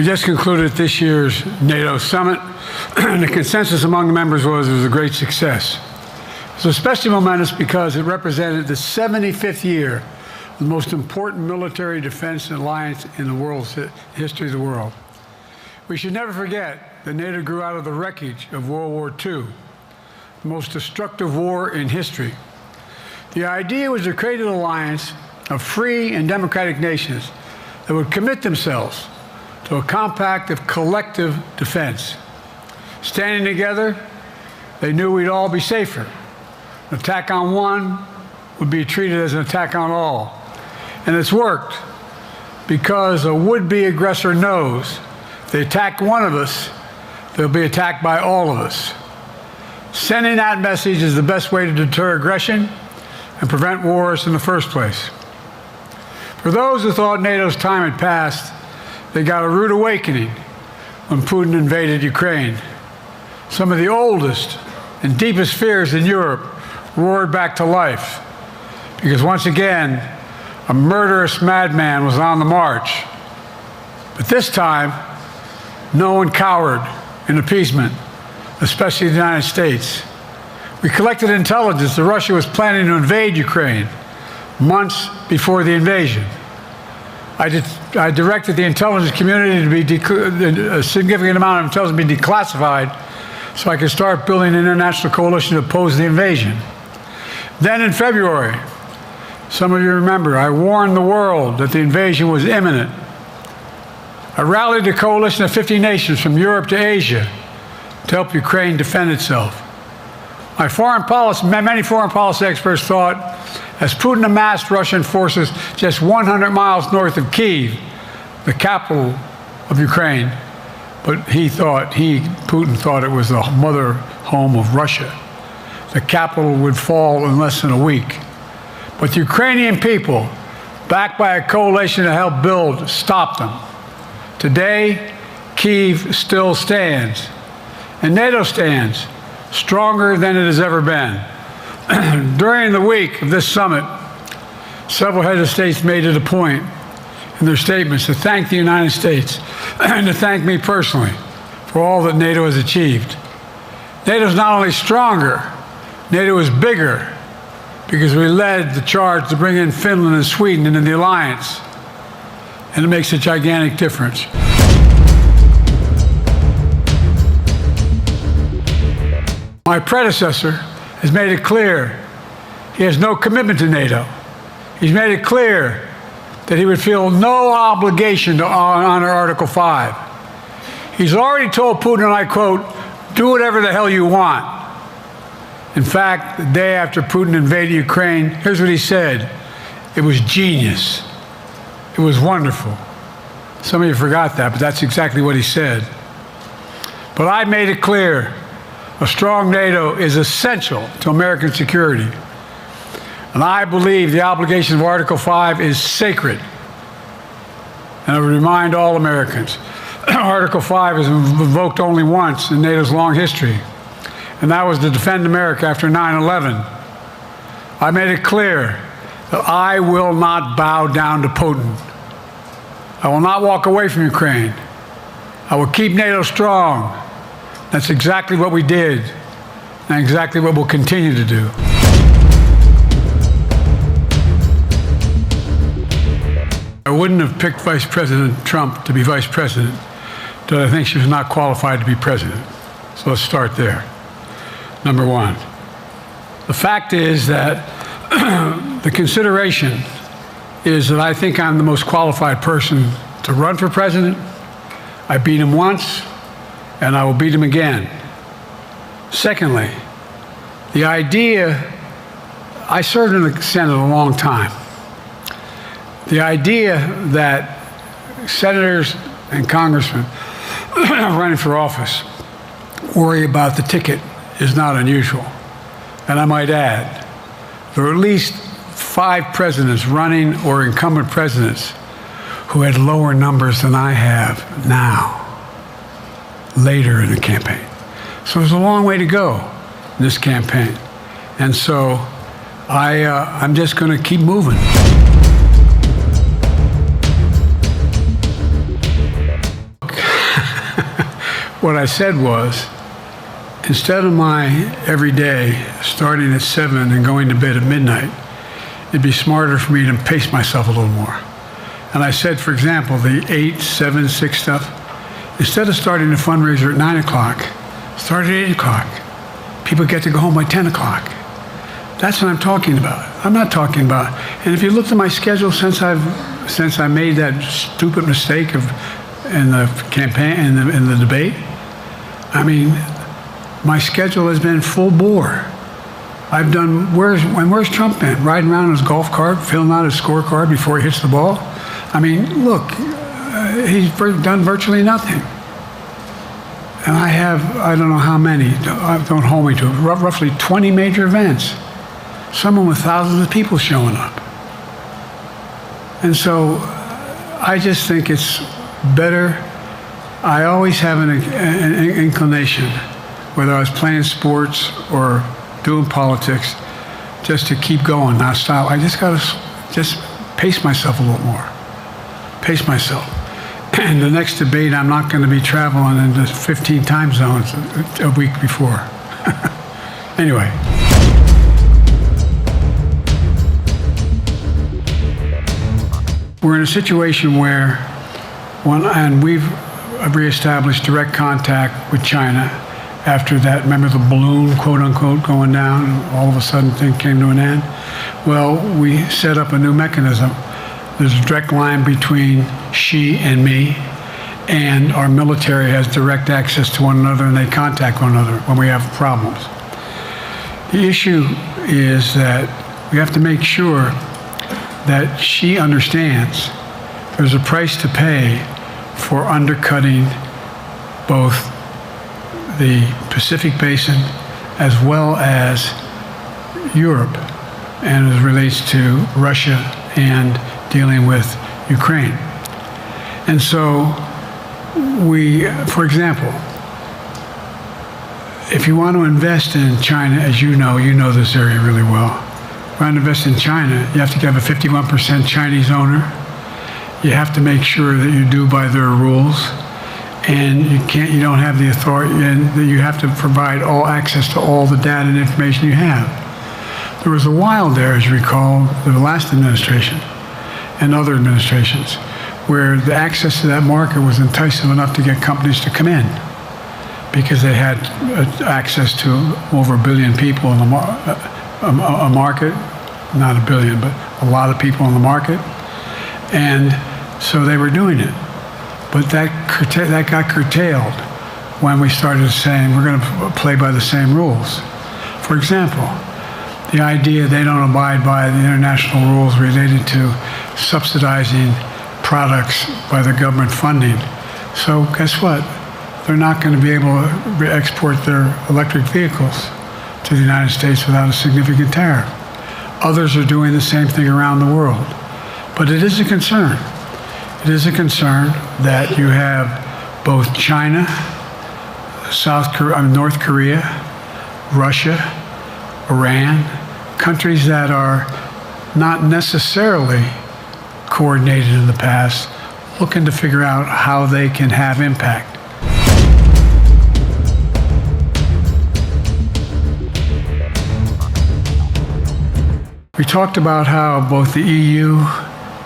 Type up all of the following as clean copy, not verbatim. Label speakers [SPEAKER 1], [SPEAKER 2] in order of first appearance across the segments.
[SPEAKER 1] We just concluded this year's NATO summit, and the consensus among the members was it was a great success. It was especially momentous because it represented the 75th year of the most important military defense alliance in the world's history of the world. We should never forget that NATO grew out of the wreckage of World War II, the most destructive war in history. The idea was to create an alliance of free and democratic nations that would commit themselves to a compact of collective defense. Standing together, they knew we'd all be safer. An attack on one would be treated as an attack on all. And it's worked because a would-be aggressor knows if they attack one of us, they'll be attacked by all of us. Sending that message is the best way to deter aggression and prevent wars in the first place. For those who thought NATO's time had passed, they got a rude awakening when Putin invaded Ukraine. Some of the oldest and deepest fears in Europe roared back to life because once again, a murderous madman was on the march. But this time, no one cowered in appeasement, especially the United States. We collected intelligence that Russia was planning to invade Ukraine months before the invasion. I directed the intelligence community to be a significant amount of intelligence be declassified so I could start building an international coalition to oppose the invasion. Then in February, some of you remember, I warned the world that the invasion was imminent. I rallied a coalition of 50 nations from Europe to Asia to help Ukraine defend itself. Many foreign policy experts thought as Putin amassed Russian forces just 100 miles north of Kyiv, the capital of Ukraine, but Putin thought it was the mother home of Russia. The capital would fall in less than a week. But the Ukrainian people, backed by a coalition to help build, stopped them. Today, Kyiv still stands, and NATO stands stronger than it has ever been. During the week of this summit, several heads of states made it a point in their statements to thank the United States and to thank me personally for all that NATO has achieved. NATO is not only stronger, NATO is bigger because we led the charge to bring in Finland and Sweden into the alliance, and it makes a gigantic difference. My predecessor has made it clear he has no commitment to NATO. He's made it clear that he would feel no obligation to honor Article 5. He's already told Putin, and I quote, "Do whatever the hell you want." In fact, the day after Putin invaded Ukraine, here's what he said. It was genius. It was wonderful. Some of you forgot that, but that's exactly what he said. But I made it clear. A strong NATO is essential to American security. And I believe the obligation of Article 5 is sacred. And I would remind all Americans, Article 5 is invoked only once in NATO's long history, and that was to defend America after 9/11. I made it clear that I will not bow down to Putin. I will not walk away from Ukraine. I will keep NATO strong. That's exactly what we did, and exactly what we'll continue to do. I wouldn't have picked Vice President Trump to be vice president, but I think she was not qualified to be president. So let's start there. Number one, the fact is that the consideration is that I think I'm the most qualified person to run for president. I beat him once, and I will beat him again. Secondly, the idea, I served in the Senate a long time. The idea that senators and congressmen running for office worry about the ticket is not unusual. And I might add, there are at least 5 presidents running or incumbent presidents who had lower numbers than I have now, later in the campaign. So there's a long way to go in this campaign. And so I'm just going to keep moving. what I said was, instead of my every day starting at 7 and going to bed at midnight, it'd be smarter for me to pace myself a little more. And I said, for example, the 8, 7, 6 stuff, instead of starting the fundraiser at 9 o'clock, start at 8 o'clock. People get to go home by 10 o'clock. That's what I'm talking about. I'm not talking about, and if you looked at my schedule since I made that stupid mistake in the campaign, in the debate, I mean, my schedule has been full bore. I've done, where's Trump been? Riding around in his golf cart, filling out his scorecard before he hits the ball? I mean, look, he's done virtually nothing. And I don't know how many, don't hold me to it, roughly 20 major events. Some with thousands of people showing up. And so I just think it's better. I always have an inclination, whether I was playing sports or doing politics, just to keep going, not stop. I just got to just pace myself a little more. Pace myself. And the next debate, I'm not going to be traveling into 15 time zones a week before. Anyway. We're in a situation where, and we've reestablished direct contact with China after that, remember the balloon, quote unquote, going down, and all of a sudden things came to an end? Well, we set up a new mechanism. There's a direct line between Xi and me, and our military has direct access to one another, and they contact one another when we have problems. The issue is that we have to make sure that Xi understands there's a price to pay for undercutting both the Pacific Basin as well as Europe, and as it relates to Russia and dealing with Ukraine. And so we, for example, if you want to invest in China, as you know this area really well, if you want to invest in China, you have to have a 51% Chinese owner. You have to make sure that you do by their rules, and you don't have the authority, and that you have to provide all access to all the data and information you have. There was a while there, as you recall, the last administration and other administrations, where the access to that market was enticing enough to get companies to come in, because they had access to over 1 billion people in the market, not 1 billion, but a lot of people in the market, and so they were doing it. But that got curtailed when we started saying we're going to play by the same rules. For example, the idea they don't abide by the international rules related to subsidizing products by the government funding. So guess what? They're not going to be able to export their electric vehicles to the United States without a significant tariff. Others are doing the same thing around the world. But it is a concern. It is a concern that you have both China, North Korea, Russia, Iran, countries that are not necessarily coordinated in the past, looking to figure out how they can have impact. We talked about how both the EU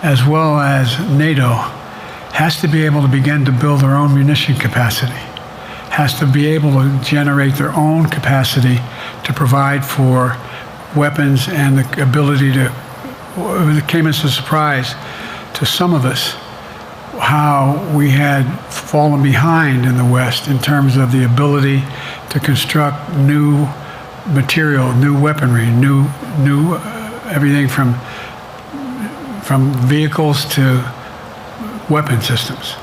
[SPEAKER 1] as well as NATO has to be able to begin to build their own munition capacity, has to be able to generate their own capacity to provide for weapons, and the ability to, it came as a surprise to some of us how we had fallen behind in the West in terms of the ability to construct new material, new weaponry, new everything from vehicles to weapon systems.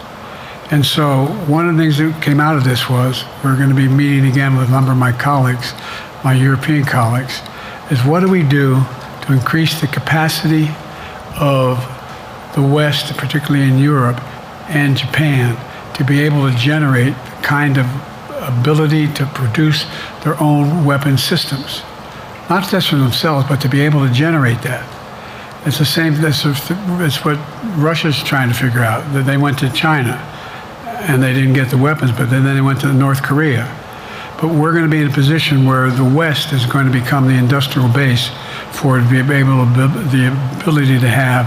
[SPEAKER 1] And so one of the things that came out of this was we're going to be meeting again with a number of my colleagues, my European colleagues, is what do we do to increase the capacity of the West, particularly in Europe and Japan, to be able to generate the kind of ability to produce their own weapon systems. Not just for themselves, but to be able to generate that. It's the same, it's what Russia's trying to figure out, that they went to China and they didn't get the weapons, but then they went to North Korea. But we're going to be in a position where the West is going to become the industrial base for it to be able to build the ability to have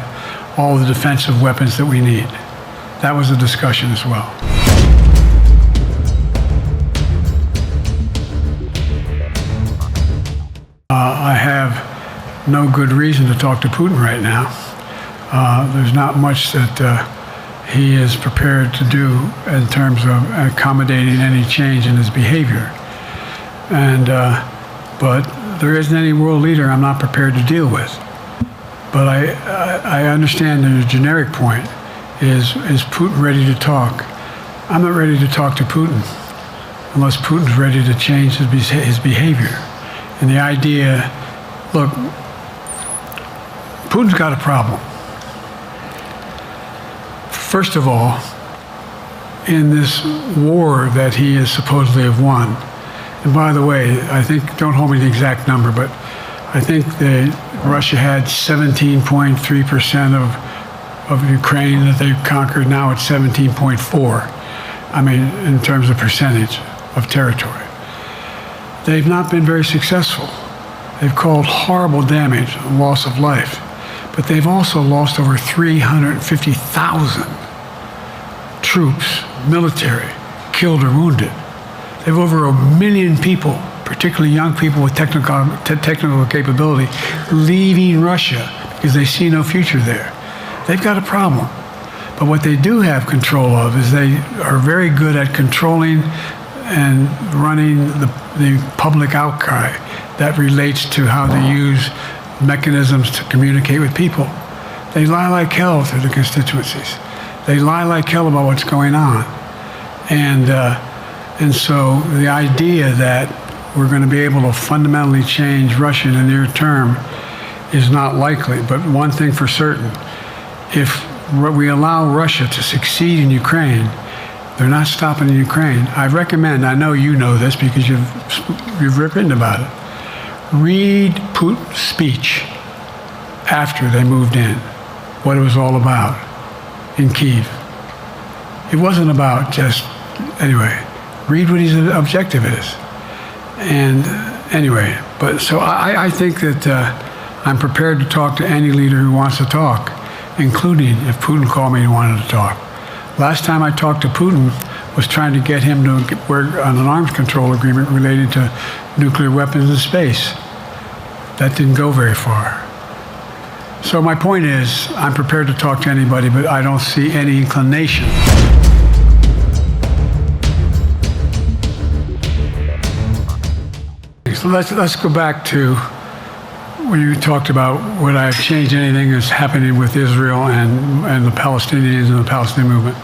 [SPEAKER 1] all the defensive weapons that we need. That was a discussion as well. I have no good reason to talk to Putin right now. There's not much that he is prepared to do in terms of accommodating any change in his behavior. But there isn't any world leader I'm not prepared to deal with. But I understand the generic point is Putin ready to talk? I'm not ready to talk to Putin unless Putin's ready to change his behavior. And the idea, look, Putin's got a problem. First of all, in this war that he is supposedly have won, and by the way, I think, don't hold me to the exact number, but I think that Russia had 17.3% of Ukraine that they've conquered. Now it's 17.4. I mean, in terms of percentage of territory. They've not been very successful. They've caused horrible damage, loss of life, but they've also lost over 350,000 troops, military, killed or wounded. They have over 1 million people, particularly young people with technical capability, leaving Russia because they see no future there. They've got a problem. But what they do have control of is they are very good at controlling and running the public outcry that relates to how they use mechanisms to communicate with people. They lie like hell through the constituencies. They lie like hell about what's going on. And so the idea that we're going to be able to fundamentally change Russia in the near term is not likely. But one thing for certain, if we allow Russia to succeed in Ukraine, they're not stopping in Ukraine. I recommend, I know you know this because you've written about it, read Putin's speech after they moved in, what it was all about in Kyiv. It wasn't about just, anyway, read what his objective is. And anyway, but so I think that I'm prepared to talk to any leader who wants to talk, including if Putin called me and wanted to talk. Last time I talked to Putin was trying to get him to work on an arms control agreement related to nuclear weapons in space. That didn't go very far. So my point is, I'm prepared to talk to anybody, but I don't see any inclination. So let's go back to when you talked about would I have changed anything that's happening with Israel and the Palestinians and the Palestinian movement.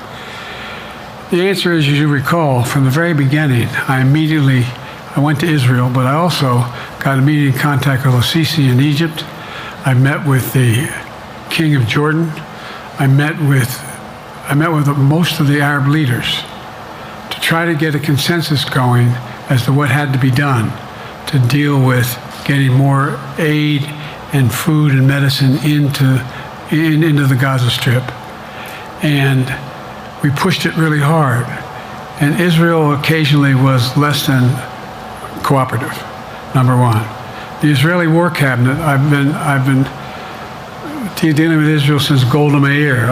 [SPEAKER 1] The answer is, as you recall, from the very beginning, I went to Israel, but I also got immediate contact with al-Sisi in Egypt. I met with the King of Jordan. I met with most of the Arab leaders to try to get a consensus going as to what had to be done to deal with getting more aid and food and medicine into the Gaza Strip. And we pushed it really hard. And Israel occasionally was less than cooperative, number one. The Israeli War Cabinet, I've been dealing with Israel since Golda Meir.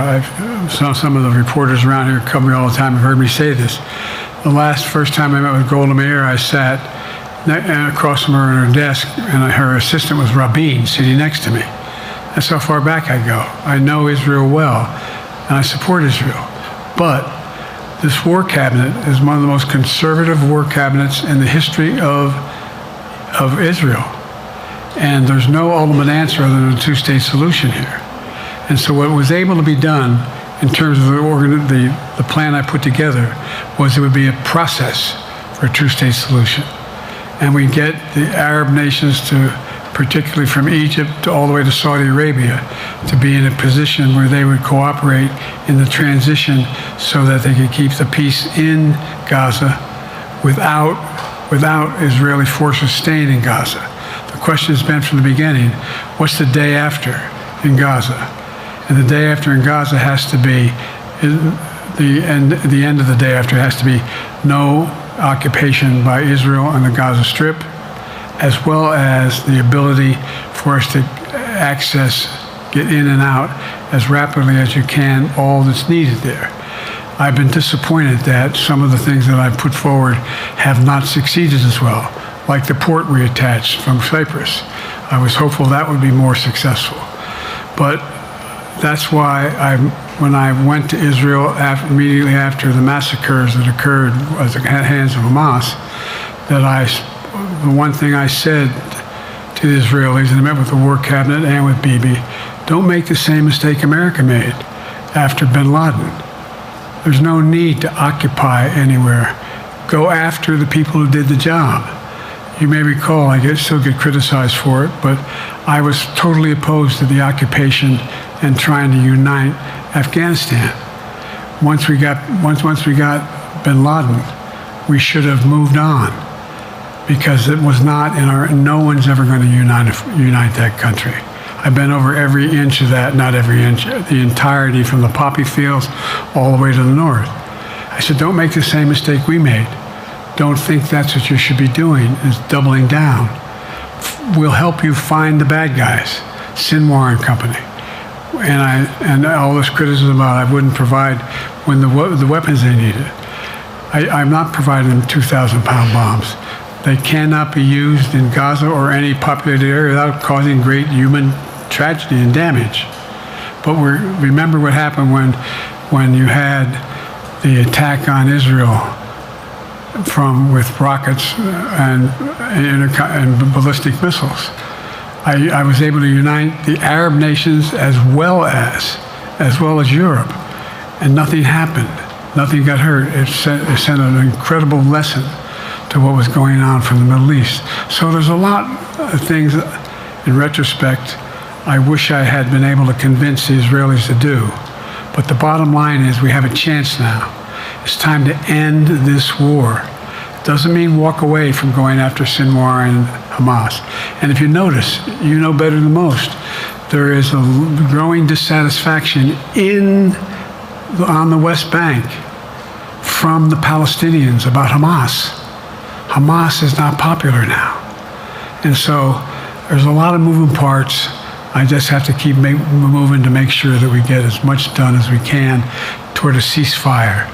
[SPEAKER 1] Some of the reporters around here come me all the time have heard me say this. The first time I met with Golda Meir, I sat across from her at her desk, and her assistant was Rabin sitting next to me. That's how far back I go. I know Israel well, and I support Israel. But this war cabinet is one of the most conservative war cabinets in the history of Israel. And there's no ultimate answer other than a two-state solution here. And so what was able to be done in terms of the plan I put together was it would be a process for a two-state solution. And we get the Arab nations to, particularly from Egypt all the way to Saudi Arabia, to be in a position where they would cooperate in the transition so that they could keep the peace in Gaza without Israeli forces staying in Gaza. The question has been from the beginning, what's the day after in Gaza? And the day after in Gaza has to be the end of the day after has to be no occupation by Israel on the Gaza Strip, as well as the ability for us to get in and out as rapidly as you can all that's needed there. I've been disappointed that some of the things that I've put forward have not succeeded as well, like the port reattached from Cyprus. I was hopeful that would be more successful. But that's why when I went to Israel immediately after the massacres that occurred at the hands of Hamas, the one thing I said to the Israelis, and I met with the War Cabinet and with Bibi, don't make the same mistake America made after bin Laden. There's no need to occupy anywhere. Go after the people who did the job. You may recall, I still get criticized for it, but I was totally opposed to the occupation and trying to unite Afghanistan. Once we got bin Laden, we should have moved on, because it was not no one's ever going to unite that country. I've been over every inch of that, not every inch, the entirety from the poppy fields all the way to the north. I said, don't make the same mistake we made. Don't think that's what you should be doing, is doubling down. We'll help you find the bad guys, Sinwar and company. And all this criticism about I wouldn't provide when the weapons they needed. I'm not providing them 2,000-pound bombs. They cannot be used in Gaza or any populated area without causing great human tragedy and damage. But remember what happened when you had the attack on Israel with rockets and ballistic missiles. I was able to unite the Arab nations as well as Europe, and nothing happened. Nothing got hurt. It sent an incredible lesson to what was going on from the Middle East. So there's a lot of things, in retrospect, I wish I had been able to convince the Israelis to do. But the bottom line is we have a chance now. It's time to end this war. Doesn't mean walk away from going after Sinwar and Hamas. And if you notice, you know better than most, there is a growing dissatisfaction on the West Bank from the Palestinians about Hamas. Hamas is not popular now. And so there's a lot of moving parts. I just have to keep moving to make sure that we get as much done as we can toward a ceasefire.